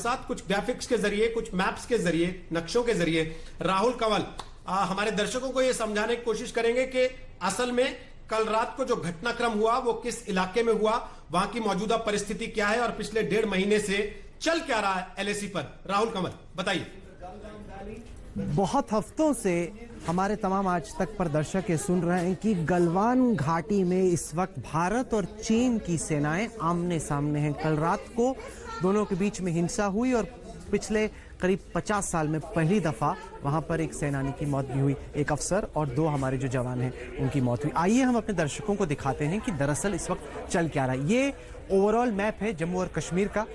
साथ कुछ ग्राफिक्स के जरिए, कुछ मैप्स के जरिए, नक्शों के जरिए राहुल कंवल हमारे दर्शकों को यह समझाने की कोशिश करेंगे कि असल में कल रात को जो घटनाक्रम हुआ वो किस इलाके में हुआ, वहां की मौजूदा परिस्थिति क्या है और पिछले 1.5 महीने से चल क्या रहा है एलएसी पर। राहुल कंवल बताइए। बहुत हफ्तों से हमारे तमाम आज तक पर दर्शक ये सुन रहे हैं कि गलवान घाटी में इस वक्त भारत और चीन की सेनाएं आमने सामने हैं। कल रात को दोनों के बीच में हिंसा हुई और पिछले करीब 50 साल में पहली दफा वहां पर एक सेनानी की मौत भी हुई, एक अफसर और 2 हमारे जो जवान हैं उनकी मौत हुई। आइए हम अपने दर्शकों को दिखाते हैं कि दरअसल इस वक्त चल क्या रहा है। ये ओवरऑल मैप है जम्मू और कश्मीर का।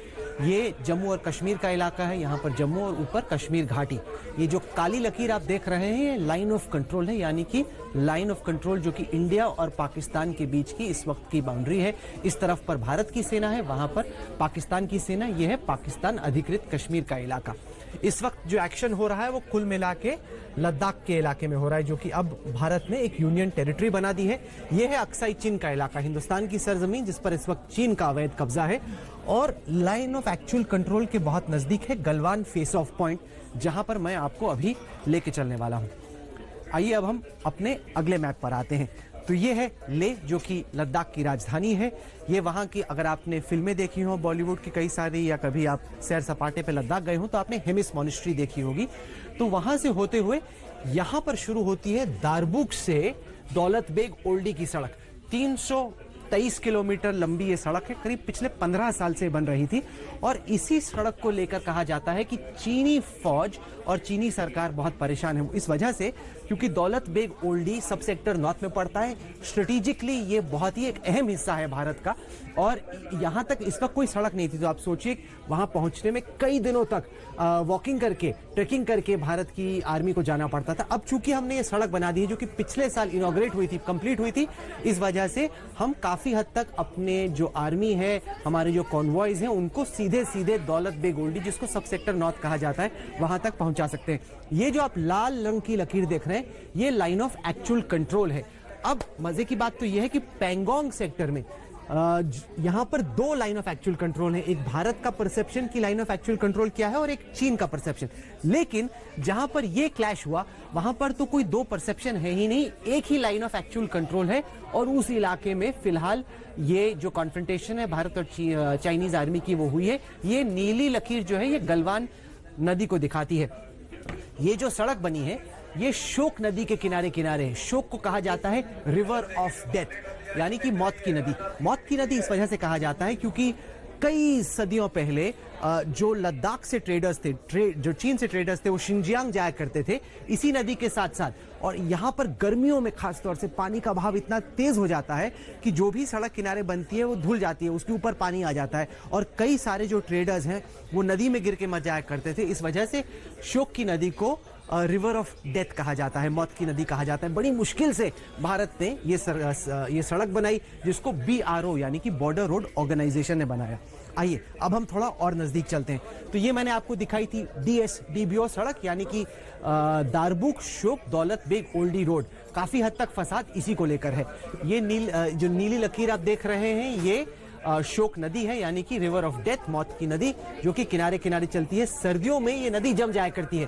ये जम्मू और कश्मीर का इलाका है, यहाँ पर जम्मू और ऊपर कश्मीर घाटी। ये जो काली लकीर आप देख रहे हैं ये लाइन ऑफ कंट्रोल है, यानी कि लाइन ऑफ कंट्रोल जो कि इंडिया और पाकिस्तान के बीच की इस वक्त की बाउंड्री है। इस तरफ पर भारत की सेना है, वहां पर पाकिस्तान की सेना। यह है पाकिस्तान अधिकृत कश्मीर का इलाका। इस वक्त जो एक्शन हो रहा है वो कुल मिला के लद्दाख के इलाके में हो रहा है, जो कि अब भारत ने एक यूनियन टेरिटरी बना दी है। यह है अक्साई चीन का इलाका, हिंदुस्तान की सरजमीन जिस पर इस वक्त चीन का अवैध कब्जा है। और लाइन ऑफ एक्चुअल कंट्रोल के बहुत नजदीक है गलवान फेस ऑफ पॉइंट, जहां पर मैं आपको अभी लेके चलने वाला हूं। आइए अब हम अपने अगले मैप पर आते हैं। तो ये है ले, जो कि लद्दाख की राजधानी है। ये वहाँ की, अगर आपने फिल्में देखी हो बॉलीवुड की कई सारी, या कभी आप सैर सपाटे पे लद्दाख गए हो तो आपने हेमिस मॉनेस्ट्री देखी होगी। तो वहां से होते हुए यहाँ पर शुरू होती है दारबुक से दौलत बेग ओल्डी की सड़क। 323 किलोमीटर लंबी ये सड़क है, करीब पिछले 15 साल से बन रही थी। और इसी सड़क को लेकर कहा जाता है कि चीनी फौज और चीनी सरकार बहुत परेशान है इस वजह से, क्योंकि दौलत बेग ओल्डी सब सेक्टर नॉर्थ में पड़ता है। स्ट्रेटेजिकली ये बहुत ही एक अहम हिस्सा है भारत का, और यहां तक इस वक्त कोई सड़क नहीं थी। तो आप सोचिए वहां पहुंचने में कई दिनों तक वॉकिंग करके, ट्रेकिंग करके भारत की आर्मी को जाना पड़ता था। अब चूंकि हमने ये सड़क बना दी है जो कि पिछले साल इनॉग्रेट हुई थी, कंप्लीट हुई थी, इस वजह से हम काफी हद तक अपने जो आर्मी है, हमारे जो कॉन्वॉयज हैं, उनको सीधे सीधे दौलत बेग ओल्डी, जिसको सब सेक्टर नॉर्थ कहा जाता है, वहां तक पहुंचा सकते हैं। ये जो आप लाल रंग की लकीर देख रहे हैं ये लाइन ऑफ एक्चुअल कंट्रोल है। अब मजे की बात तो यह है कि पैंगोंग सेक्टर में यहां पर 2 लाइन ऑफ एक्चुअल कंट्रोल है। एक भारत का परसेप्शन की लाइन ऑफ एक्चुअल कंट्रोल क्या है और एक चीन का परसेप्शन। लेकिन जहां पर यह क्लैश हुआ वहां पर तो कोई 2 परसेप्शन है ही नहीं, एक ही लाइन ऑफ एक्चुअल कंट्रोल है। और उस इलाके में फिलहाल ये जो कॉन्फ्रंटेशन है भारत और चाइनीज आर्मी की वो हुई है। ये नीली लकीर जो है ये गलवान नदी को दिखाती है। ये जो सड़क बनी है ये शोक नदी के किनारे किनारे है। शोक को कहा जाता है रिवर ऑफ डेथ, यानी कि मौत की नदी। मौत की नदी इस वजह से कहा जाता है क्योंकि कई सदियों पहले जो लद्दाख से ट्रेडर्स थे, जो चीन से ट्रेडर्स थे, वो शिनजियांग जाया करते थे इसी नदी के साथ साथ। और यहाँ पर गर्मियों में खास तौर से पानी का बहाव इतना तेज हो जाता है कि जो भी सड़क किनारे बनती है वो धुल जाती है, उसके ऊपर पानी आ जाता है। और कई सारे जो ट्रेडर्स हैं वो नदी में गिर के मर जाया करते थे। इस वजह से शोक की नदी को रिवर ऑफ डेथ कहा जाता है, मौत की नदी कहा जाता है। बड़ी मुश्किल से भारत ने ये सड़क बनाई, जिसको BRO यानी कि बॉर्डर रोड ऑर्गेनाइजेशन ने बनाया। आइए अब हम थोड़ा और नजदीक चलते हैं। तो ये मैंने आपको दिखाई थी DSDBO सड़क, यानी कि दारबुक शोक दौलत बेग ओल्डी रोड। काफी हद तक फसाद इसी को लेकर है। ये जो नीली लकीर आप देख रहे हैं ये शोक नदी है, यानी कि रिवर ऑफ डेथ, मौत की नदी, जो कि किनारे किनारे चलती है। सर्दियों में ये नदी जम जाया करती है।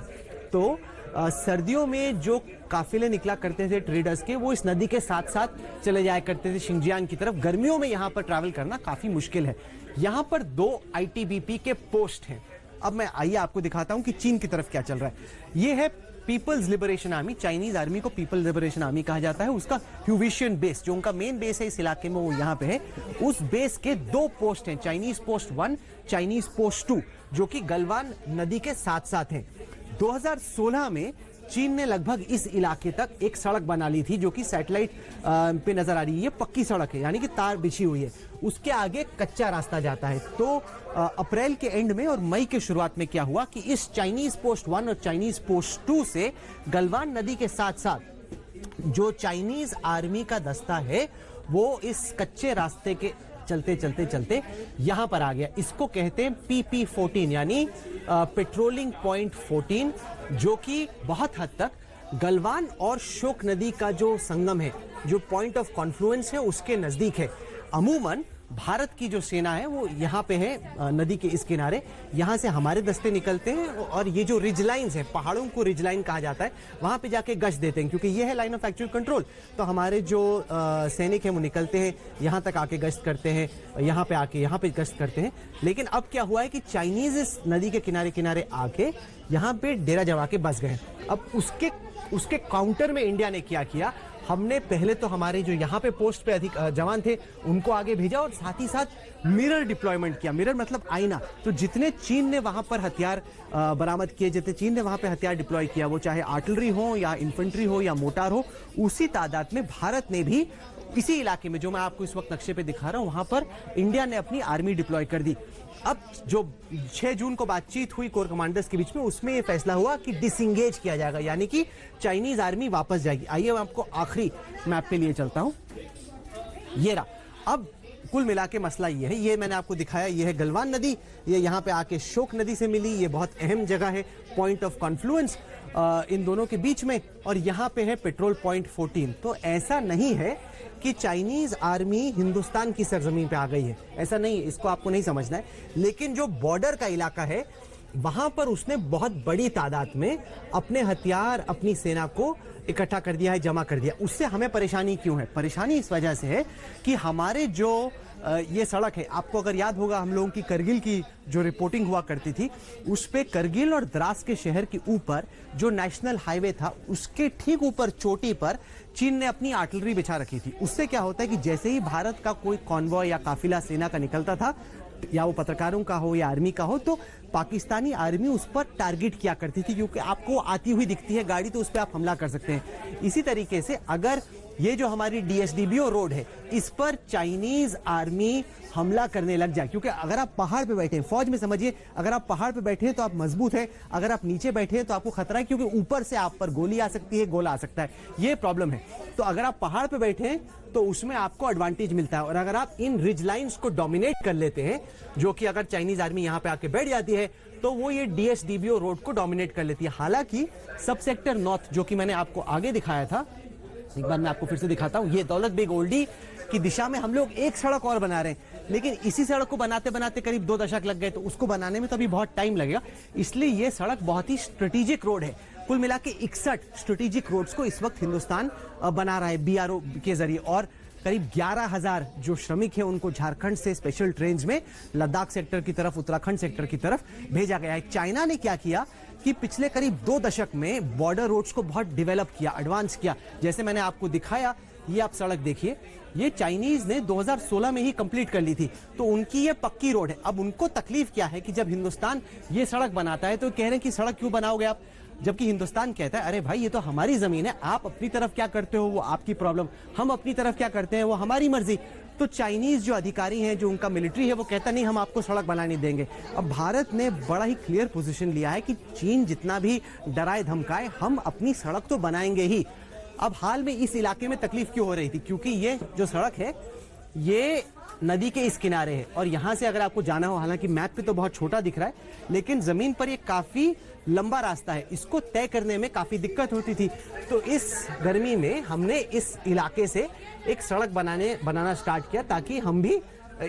तो सर्दियों में जो काफिले निकला करते थे ट्रेडर्स के, वो इस नदी के साथ साथ चले जाया करते थे शिनजियांग की तरफ। गर्मियों में यहाँ पर ट्रैवल करना काफी मुश्किल है। यहाँ पर 2 ITBP के पोस्ट हैं। अब मैं आइए आपको दिखाता हूं कि चीन की तरफ क्या चल रहा है। ये है people's liberation army, Chinese army को पीपल्स लिबरेशन आर्मी कहा जाता है। उसका ह्यूविशियन बेस, जो उनका मेन बेस है इस इलाके में, वो यहाँ पे है। उस बेस के 2 पोस्ट हैं, चाइनीज पोस्ट 1, चाइनीज पोस्ट 2, जो कि गलवान नदी के साथ साथ हैं। 2016 में चीन ने लगभग इस इलाके तक एक सड़क बना ली थी, जो कि सैटेलाइट पे नजर आ रही है। ये पक्की सड़क है, यानी कि तार बिछी हुई है। उसके आगे कच्चा रास्ता जाता है। तो अप्रैल के एंड में और मई के शुरुआत में क्या हुआ कि इस चाइनीज पोस्ट 1 और चाइनीज पोस्ट 2 से गलवान नदी के साथ साथ जो चाइनीज आर्मी का दस्ता है वो इस कच्चे रास्ते के चलते चलते चलते यहां पर आ गया। इसको कहते हैं PP14, यानी पेट्रोलिंग पॉइंट 14, जो कि बहुत हद तक गलवान और शोक नदी का जो संगम है, जो पॉइंट ऑफ कॉन्फ्लुएंस है, उसके नजदीक है। अमूमन भारत की जो सेना है वो यहाँ पे है, नदी के इस किनारे। यहाँ से हमारे दस्ते निकलते हैं और ये जो रिज लाइन्स है, पहाड़ों को रिज लाइन कहा जाता है, वहाँ पे जाके गश्त देते हैं, क्योंकि ये है लाइन ऑफ एक्चुअल कंट्रोल। तो हमारे जो सैनिक हैं वो निकलते हैं, यहाँ तक आके गश्त करते हैं, यहाँ पे आके यहाँ पे गश्त करते हैं। लेकिन अब क्या हुआ है कि चाइनीज इस नदी के किनारे किनारे आके यहाँ पे डेरा जमा के बस गए। अब उसके काउंटर में इंडिया ने क्या किया, हमने पहले तो हमारे जो यहाँ पे पोस्ट पे अधिक जवान थे उनको आगे भेजा और साथ ही साथ मिरर डिप्लॉयमेंट किया। मिरर मतलब आईना। तो जितने चीन ने वहां पर हथियार बरामद किए, जितने चीन ने वहां पे हथियार डिप्लॉय किया, वो चाहे आर्टिलरी हो या इन्फेंट्री हो या मोटार हो, उसी तादाद में भारत ने भी इसी इलाके में, जो मैं आपको इस वक्त नक्शे पे दिखा रहा हूं, वहां पर इंडिया ने अपनी आर्मी डिप्लॉय कर दी। अब जो 6 जून को बातचीत हुई कोर कमांडर्स के बीच में, उसमें यह फैसला हुआ कि डिसएंगेज किया जाएगा, यानी कि चाइनीज आर्मी वापस जाएगी। आइए मैं आपको आखिरी मैप पे लिए चलता हूं। ये रहा। अब कुल मिला के मसला ये है, ये मैंने आपको दिखाया, ये है गलवान नदी, ये यहाँ पे आके शोक नदी से मिली, ये बहुत अहम जगह है, पॉइंट ऑफ कॉन्फ्लुएंस इन दोनों के बीच में। और यहाँ पे है पेट्रोल पॉइंट 14। तो ऐसा नहीं है कि चाइनीज आर्मी हिंदुस्तान की सरजमीन पे आ गई है, ऐसा नहीं है, इसको आपको नहीं समझना है। लेकिन जो बॉर्डर का इलाका है वहां पर उसने बहुत बड़ी तादाद में अपने हथियार, अपनी सेना को इकट्ठा कर दिया है, जमा कर दिया। उससे हमें परेशानी क्यों है? परेशानी इस वजह से है कि हमारे जो ये सड़क है, आपको अगर याद होगा हम लोगों की करगिल की जो रिपोर्टिंग हुआ करती थी, उस पे करगिल और द्रास के शहर के ऊपर जो नेशनल हाईवे था, उसके ठीक ऊपर चोटी पर चीन ने अपनी आर्टिलरी बिछा रखी थी। उससे क्या होता है कि जैसे ही भारत का कोई कॉन्वॉय या काफिला सेना का निकलता था, या वो पत्रकारों का हो या आर्मी का हो, तो पाकिस्तानी आर्मी उस पर टारगेट किया करती थी, क्योंकि आपको आती हुई दिखती है गाड़ी तो उस पर आप हमला कर सकते हैं। इसी तरीके से अगर ये जो हमारी DSDBO रोड है, इस पर चाइनीज आर्मी हमला करने लग जाए, क्योंकि अगर आप पहाड़ पे बैठे हैं, फौज में समझिए, अगर आप पहाड़ पे बैठे हैं तो आप मजबूत हैं, अगर आप नीचे बैठे हैं तो आपको खतरा है, क्योंकि ऊपर से आप पर गोली आ सकती है, गोला आ सकता है, ये प्रॉब्लम है। तो अगर आप पहाड़ पे बैठे हैं तो उसमें आपको एडवांटेज मिलता है। और अगर आप इन रिज लाइन्स को डोमिनेट कर लेते हैं, जो कि अगर चाइनीज आर्मी यहां पे आके बैठ जाती है, तो वो ये DSDBO रोड को डोमिनेट कर लेती है। हालांकि सब सेक्टर नॉर्थ, जो कि मैंने आपको आगे दिखाया था, एक बार मैं आपको फिर से दिखाता हूं, ये दौलत बेग ओल्डी की दिशा में हम लोग एक सड़क और बना रहे हैं, लेकिन इसी सड़क को बनाते बनाते करीब 2 दशक लग गए, तो उसको बनाने में तो अभी बहुत टाइम लगेगा। इसलिए ये सड़क बहुत ही स्ट्रेटेजिक रोड है। कुल मिला के 61 स्ट्रेटेजिक रोड्स को इस वक्त हिंदुस्तान बना रहा है BRO के जरिए, और करीब 11,000 जो श्रमिक हैं उनको झारखंड से स्पेशल ट्रेन में लद्दाख सेक्टर की तरफ, उत्तराखंड सेक्टर की तरफ भेजा गया है। चाइना ने क्या किया कि पिछले करीब 2 दशक में बॉर्डर रोड्स को बहुत डेवलप किया, एडवांस किया। जैसे मैंने आपको दिखाया, ये आप सड़क देखिए, ये चाइनीज ने 2016 में ही कंप्लीट कर ली थी, तो उनकी ये पक्की रोड है। अब उनको तकलीफ क्या है कि जब हिंदुस्तान ये सड़क बनाता है तो कह रहे हैं कि सड़क क्यों बनाओगे आप, जबकि हिंदुस्तान कहता है अरे भाई ये तो हमारी जमीन है, आप अपनी तरफ क्या करते हो वो आपकी प्रॉब्लम, हम अपनी तरफ क्या करते हैं वो हमारी मर्जी। तो चाइनीज जो अधिकारी हैं, जो उनका मिलिट्री है, वो कहता नहीं हम आपको सड़क बनाने देंगे। अब भारत ने बड़ा ही क्लियर पोजीशन लिया है कि चीन जितना भी डराए धमकाए, हम अपनी सड़क तो बनाएंगे ही। अब हाल में इस इलाके में तकलीफ क्यों हो रही थी, क्योंकि ये जो सड़क है ये नदी के इस किनारे है, और यहां से अगर आपको जाना हो, हालांकि मैप पे तो बहुत छोटा दिख रहा है, लेकिन जमीन पर ये काफी लंबा रास्ता है, इसको तय करने में काफी दिक्कत होती थी। तो इस गर्मी में हमने इस इलाके से एक सड़क बनाना स्टार्ट किया, ताकि हम भी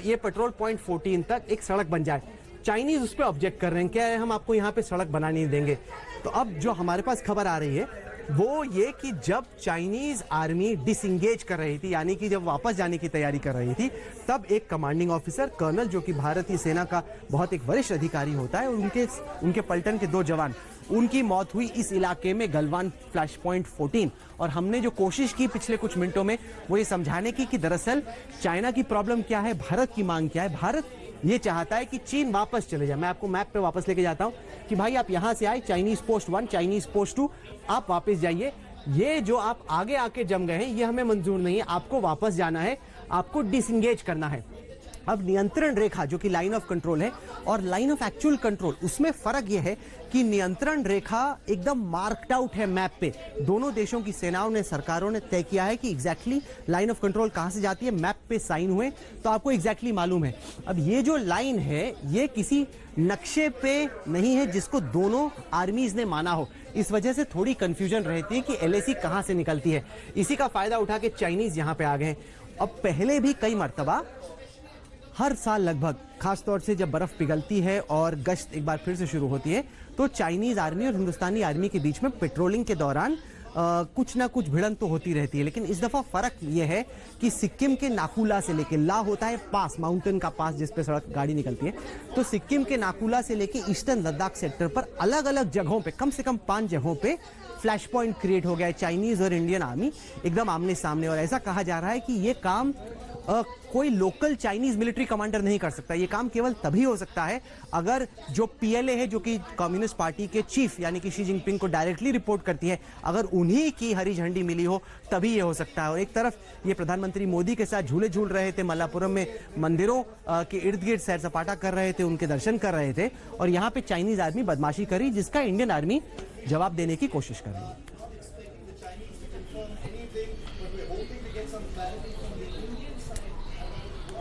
ये पेट्रोल पॉइंट 14 तक एक सड़क बन जाए। चाइनीज उस पर ऑब्जेक्ट कर रहे हैं, क्या है हम आपको यहाँ पे सड़क बना नहीं देंगे। तो अब जो हमारे पास खबर आ रही है वो ये कि जब चाइनीज आर्मी डिसएंगेज कर रही थी, यानी कि जब वापस जाने की तैयारी कर रही थी, तब एक कमांडिंग ऑफिसर कर्नल, जो कि भारतीय सेना का बहुत एक वरिष्ठ अधिकारी होता है, और उनके पलटन के 2 जवान, उनकी मौत हुई इस इलाके में गलवान फ्लैश पॉइंट 14। और हमने जो कोशिश की पिछले कुछ मिनटों में वो ये समझाने की कि दरअसल चाइना की प्रॉब्लम क्या है, भारत की मांग क्या है। भारत ये चाहता है कि चीन वापस चले जाए। मैं आपको मैप पे वापस लेके जाता हूं कि भाई आप यहां से आए, चाइनीज पोस्ट 1, चाइनीज पोस्ट 2, आप वापस जाइए। ये जो आप आगे आके जम गए हैं ये हमें मंजूर नहीं है, आपको वापस जाना है, आपको डिसएंगेज करना है। अब नियंत्रण रेखा जो कि लाइन ऑफ कंट्रोल है और लाइन ऑफ एक्चुअल कंट्रोल, उसमें फर्क यह है कि नियंत्रण रेखा एकदम मार्क्ड आउट है मैप पे। दोनों देशों की सेनाओं ने, सरकारों ने तय किया है कि एग्जैक्टली लाइन ऑफ कंट्रोल कहां से जाती है, मैप पे साइन हुए तो आपको एग्जैक्टली मालूम है। अब ये जो लाइन है ये किसी नक्शे पे नहीं है जिसको दोनों आर्मीज ने माना हो, इस वजह से थोड़ी कंफ्यूजन रहती है कि LAC कहां से निकलती है। इसी का फायदा उठा के चाइनीज यहां पे आ गए। अब पहले भी कई मर्तबा हर साल लगभग, खासतौर से जब बर्फ पिघलती है और गश्त एक बार फिर से शुरू होती है, तो चाइनीज आर्मी और हिंदुस्तानी आर्मी के बीच में पेट्रोलिंग के दौरान कुछ ना कुछ भिड़ंत तो होती रहती है। लेकिन इस दफा फर्क यह है कि सिक्किम के नाकुला से लेके, ला होता है पास, माउंटेन का पास जिस पे सड़क गाड़ी निकलती है, तो सिक्किम के नाकुला से लेके ईस्टर्न लद्दाख सेक्टर पर अलग अलग जगहों पे, कम से कम 5 जगहों पे फ्लैश पॉइंट क्रिएट हो गया है। चाइनीज और इंडियन आर्मी एकदम आमने सामने, और ऐसा कहा जा रहा है कि यह काम कोई लोकल चाइनीज मिलिट्री कमांडर नहीं कर सकता। ये काम केवल तभी हो सकता है अगर जो पीएलए है, जो कि कम्युनिस्ट पार्टी के चीफ यानी कि शी जिनपिंग को डायरेक्टली रिपोर्ट करती है, अगर उन्हीं की हरी झंडी मिली हो तभी ये हो सकता है। और एक तरफ ये प्रधानमंत्री मोदी के साथ झूले झूल रहे थे, मल्लापुरम में मंदिरों के इर्द गिर्द सैर सपाटा कर रहे थे, उनके दर्शन कर रहे थे, और यहाँ पे चाइनीज आर्मी बदमाशी करी, जिसका इंडियन आर्मी जवाब देने की कोशिश कर रही है।